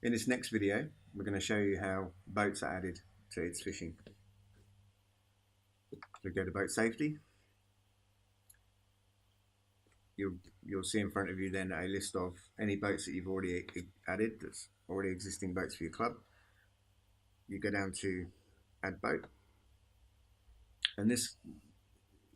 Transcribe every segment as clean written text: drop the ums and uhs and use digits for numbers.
In this next video, we're going to show you how boats are added to ItsFishing. So go to boat safety. You'll see in front of you then a list of any boats that you've already added, that's already existing boats for your club. You go down to add boat, and this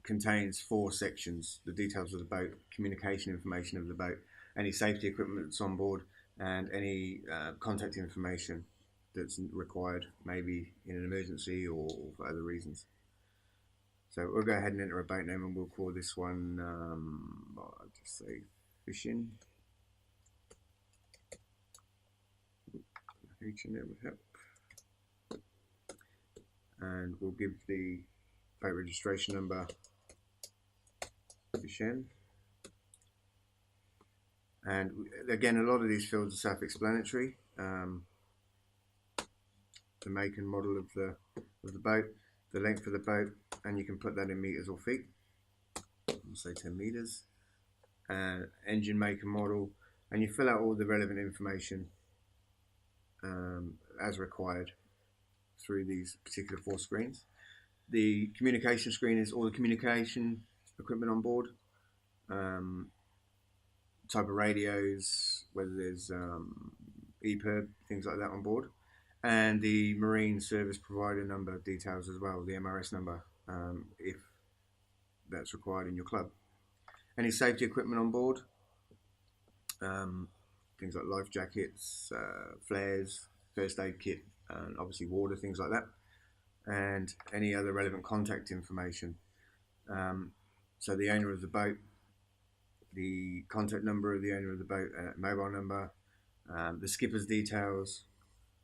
contains 4 sections: the details of the boat, communication information of the boat, any safety equipment that's on board, and any contact information that's required, maybe in an emergency or for other reasons. So we'll go ahead and enter a boat name, and we'll call this one, I'll just say fishing. There would help. And we'll give the boat registration number fishing. And again, a lot of these fields are self-explanatory. The make and model of the boat, the length of the boat, and you can put that in meters or feet. I'll say 10 meters. Engine make and model, and you fill out all the relevant information as required through these particular 4 screens. The communication screen is all the communication equipment on board, type of radios, whether there's EPIRB, things like that on board, and the marine service provider number details as well, the MRS number, if that's required in your club. Any safety equipment on board, things like life jackets, flares, first aid kit, and obviously water, things like that, and any other relevant contact information. So the owner of the boat, the contact number of the owner of the boat, mobile number, the skipper's details,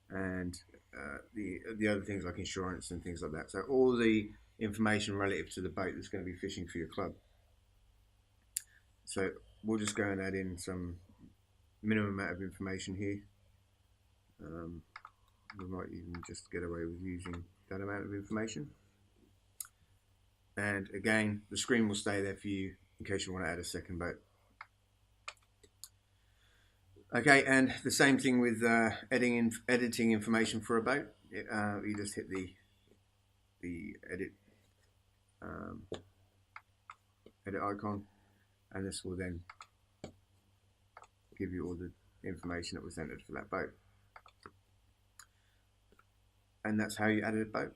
and the other things like insurance and things like that. So all the information relative to the boat that's going to be fishing for your club. So we'll just go and add in some minimum amount of information here. We might even just get away with using that amount of information. And again, the screen will stay there for you in case you want to add a second boat. Okay, and the same thing with editing information for a boat. You just hit the edit icon, and this will then give you all the information that was entered for that boat. And that's how you added a boat.